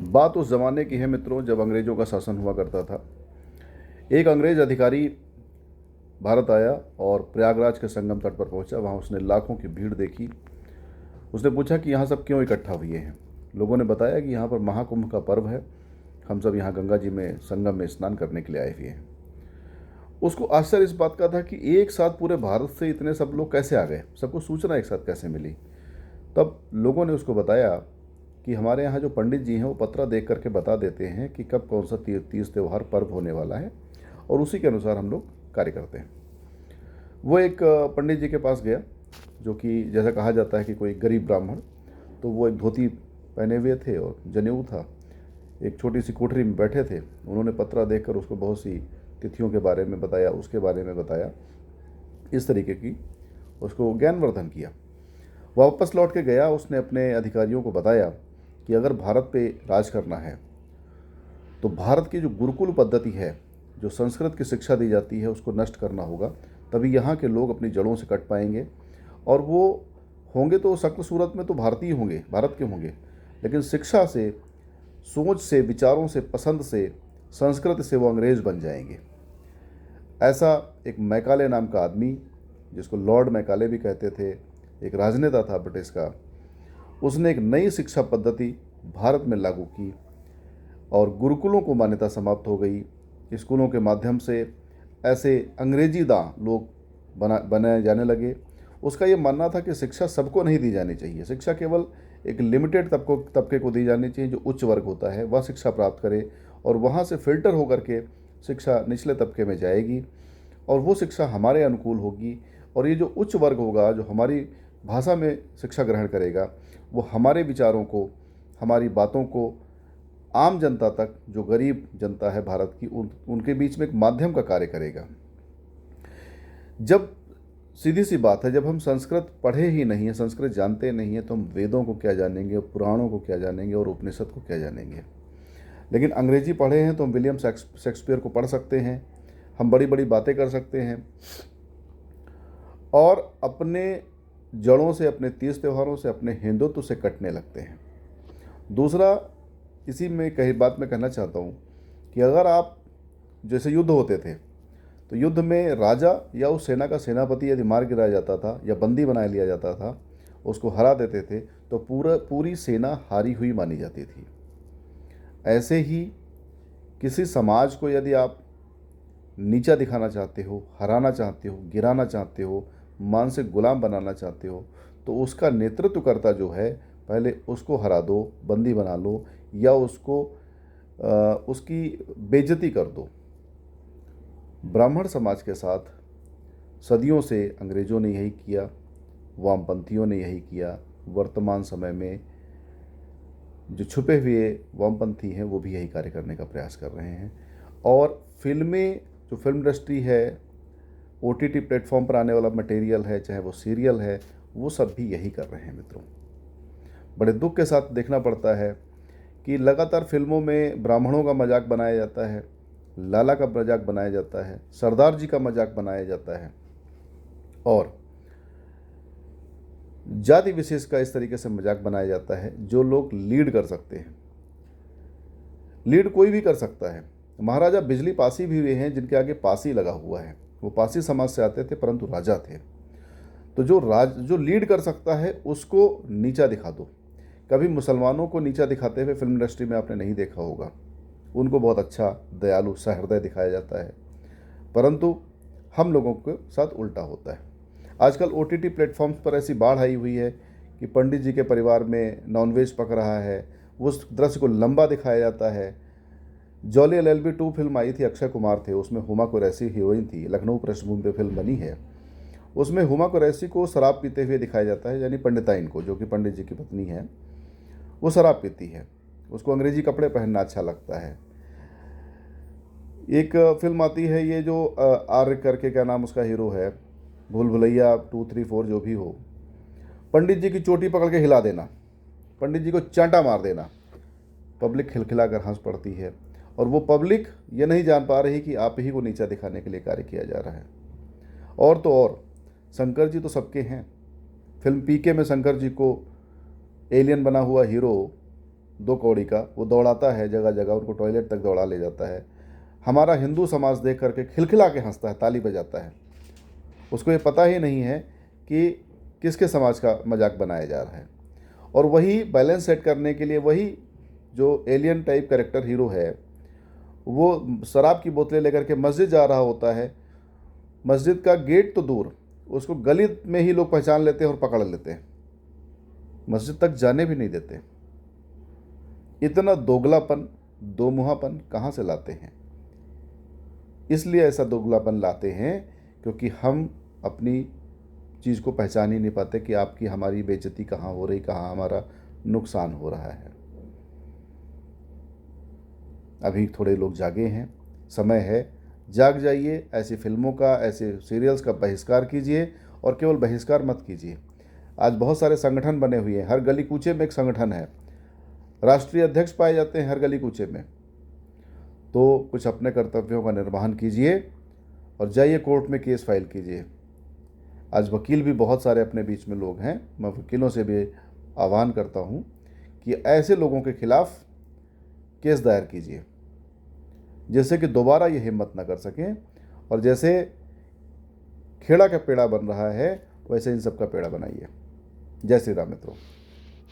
बात उस ज़माने की है मित्रों, जब अंग्रेज़ों का शासन हुआ करता था। एक अंग्रेज़ अधिकारी भारत आया और प्रयागराज के संगम तट पर पहुंचा। वहां उसने लाखों की भीड़ देखी। उसने पूछा कि यहाँ सब क्यों इकट्ठा हुए हैं। लोगों ने बताया कि यहाँ पर महाकुंभ का पर्व है, हम सब यहाँ गंगा जी में संगम में स्नान करने के लिए आए हुए हैं। उसको आश्चर्य इस बात का था कि एक साथ पूरे भारत से इतने सब लोग कैसे आ गए, सबको सूचना एक साथ कैसे मिली। तब लोगों ने उसको बताया कि हमारे यहाँ जो पंडित जी हैं वो पत्रा देख करके बता देते हैं कि कब कौन सा तीज त्यौहार पर्व होने वाला है, और उसी के अनुसार हम लोग कार्य करते हैं। वो एक पंडित जी के पास गया, जो कि जैसा कहा जाता है कि कोई गरीब ब्राह्मण। तो वो एक धोती पहने हुए थे और जनेऊ था, एक छोटी सी कोठरी में बैठे थे। उन्होंने पत्रा देखकर उसको बहुत सी तिथियों के बारे में बताया, उसके बारे में बताया, इस तरीके की उसको ज्ञानवर्धन किया। वापस लौट के गया, उसने अपने अधिकारियों को बताया कि अगर भारत पे राज करना है तो भारत की जो गुरुकुल पद्धति है, जो संस्कृत की शिक्षा दी जाती है, उसको नष्ट करना होगा। तभी यहाँ के लोग अपनी जड़ों से कट पाएंगे, और वो होंगे तो शक्ल सूरत में तो भारतीय होंगे, भारत के होंगे, लेकिन शिक्षा से, सोच से, विचारों से, पसंद से, संस्कृति से वो अंग्रेज बन जाएंगे। ऐसा एक मैकाले नाम का आदमी, जिसको लॉर्ड मैकाले भी कहते थे, एक राजनेता था ब्रिटिश का, उसने एक नई शिक्षा पद्धति भारत में लागू की और गुरुकुलों को मान्यता समाप्त हो गई। स्कूलों के माध्यम से ऐसे अंग्रेजी दां लोग बनाए जाने लगे। उसका ये मानना था कि शिक्षा सबको नहीं दी जानी चाहिए, शिक्षा केवल एक लिमिटेड तबके को दी जानी चाहिए, जो उच्च वर्ग होता है वह शिक्षा प्राप्त करे, और वहाँ से फिल्टर होकर के शिक्षा निचले तबके में जाएगी, और वो शिक्षा हमारे अनुकूल होगी। और ये जो उच्च वर्ग होगा, जो हमारी भाषा में शिक्षा ग्रहण करेगा, वो हमारे विचारों को, हमारी बातों को आम जनता तक, जो गरीब जनता है भारत की, उनके बीच में एक माध्यम का कार्य करेगा। जब सीधी सी बात है, जब हम संस्कृत पढ़े ही नहीं है, संस्कृत जानते नहीं है, तो हम वेदों को क्या जानेंगे, पुराणों को क्या जानेंगे, और उपनिषद को क्या जानेंगे। लेकिन अंग्रेजी पढ़े हैं तो हम विलियम शेक्सपियर को पढ़ सकते हैं, हम बड़ी बड़ी बातें कर सकते हैं, और अपने जड़ों से, अपने तीज त्योहारों से, अपने हिंदुत्व से कटने लगते हैं। दूसरा, इसी में कई बात मैं कहना चाहता हूँ कि अगर आप, जैसे युद्ध होते थे, तो युद्ध में राजा या उस सेना का सेनापति यदि मार गिराया जाता था या बंदी बना लिया जाता था, उसको हरा देते थे, तो पूरी सेना हारी हुई मानी जाती थी। ऐसे ही किसी समाज को यदि आप नीचा दिखाना चाहते हो, हराना चाहते हो, गिराना चाहते हो, मानसिक गुलाम बनाना चाहते हो, तो उसका नेतृत्वकर्ता जो है, पहले उसको हरा दो, बंदी बना लो, या उसकी बेइज्जती कर दो। ब्राह्मण समाज के साथ सदियों से अंग्रेज़ों ने यही किया, वामपंथियों ने यही किया। वर्तमान समय में जो छुपे हुए वामपंथी हैं वो भी यही कार्य करने का प्रयास कर रहे हैं। और फिल्में, जो फिल्म इंडस्ट्री है, OTT प्लेटफॉर्म पर आने वाला मटेरियल है, चाहे वो सीरियल है, वो सब भी यही कर रहे हैं मित्रों। बड़े दुख के साथ देखना पड़ता है कि लगातार फिल्मों में ब्राह्मणों का मजाक बनाया जाता है, लाला का मजाक बनाया जाता है, सरदार जी का मजाक बनाया जाता है, और जाति विशेष का इस तरीके से मजाक बनाया जाता है। जो लोग लीड कर सकते हैं, लीड कोई भी कर सकता है। महाराजा बिजली पासी भी हुए हैं जिनके आगे पासी लगा हुआ है, वो पासी समाज से आते थे परंतु राजा थे। तो जो लीड कर सकता है उसको नीचा दिखा दो। कभी मुसलमानों को नीचा दिखाते हुए फिल्म इंडस्ट्री में आपने नहीं देखा होगा, उनको बहुत अच्छा, दयालु, सहृदय दिखाया जाता है, परंतु हम लोगों के साथ उल्टा होता है। आजकल OTT प्लेटफॉर्म्स पर ऐसी बाढ़ आई हुई है कि पंडित जी के परिवार में नॉनवेज पक रहा है, उस दृश्य को लंबा दिखाया जाता है। जॉली LLB 2 फिल्म आई थी, अक्षय कुमार थे उसमें, हुमा कुरैशी हीरोइन थी, लखनऊ पृष्ठभूमि पे फिल्म बनी है। उसमें हुमा कुरैशी को शराब पीते हुए दिखाया जाता है, यानी पंडिताइन को, जो कि पंडित जी की पत्नी है, वो शराब पीती है, उसको अंग्रेजी कपड़े पहनना अच्छा लगता है। एक फिल्म आती है, ये जो आर्य करके, क्या नाम उसका हीरो है, भूल भुलैया 2, 3, 4 जो भी हो, पंडित जी की चोटी पकड़ के हिला देना, पंडित जी को चांटा मार देना, पब्लिक खिलखिला कर हंस पड़ती है, और वो पब्लिक ये नहीं जान पा रही कि आप ही को नीचा दिखाने के लिए कार्य किया जा रहा है। और तो और, शंकर जी तो सबके हैं। फिल्म PK में शंकर जी को एलियन बना हुआ हीरो 2 कौड़ी का, वो दौड़ाता है जगह जगह, उनको टॉयलेट तक दौड़ा ले जाता है। हमारा हिंदू समाज देख करके खिलखिला के हंसता है, ताली बजाता है। उसको ये पता ही नहीं है कि किसके समाज का मजाक बनाया जा रहा है। और वही बैलेंस सेट करने के लिए वही जो एलियन टाइप कैरेक्टर हीरो है, वो शराब की बोतलें लेकर के मस्जिद जा रहा होता है। मस्जिद का गेट तो दूर, उसको गली में ही लोग पहचान लेते हैं और पकड़ लेते हैं, मस्जिद तक जाने भी नहीं देते। इतना दोगलापन, दोमुहापन कहाँ से लाते हैं? इसलिए ऐसा दोगलापन लाते हैं क्योंकि हम अपनी चीज़ को पहचान ही नहीं पाते कि आपकी हमारी बेइज्जती कहाँ हो रही, कहाँ हमारा नुकसान हो रहा है। अभी थोड़े लोग जागे हैं, समय है, जाग जाइए। ऐसी फिल्मों का, ऐसे सीरियल्स का बहिष्कार कीजिए, और केवल बहिष्कार मत कीजिए। आज बहुत सारे संगठन बने हुए हैं, हर गली कूचे में एक संगठन है, राष्ट्रीय अध्यक्ष पाए जाते हैं हर गली कूचे में। तो कुछ अपने कर्तव्यों का निर्वहन कीजिए और जाइए कोर्ट में केस फाइल कीजिए। आज वकील भी बहुत सारे अपने बीच में लोग हैं, मैं वकीलों से भी आह्वान करता हूं कि ऐसे लोगों के खिलाफ केस दायर कीजिए जैसे कि दोबारा ये हिम्मत ना कर सकें। और जैसे खेड़ा का पेड़ा बन रहा है, वैसे इन सब का पेड़ा बनाइए। जय श्री राम मित्रों।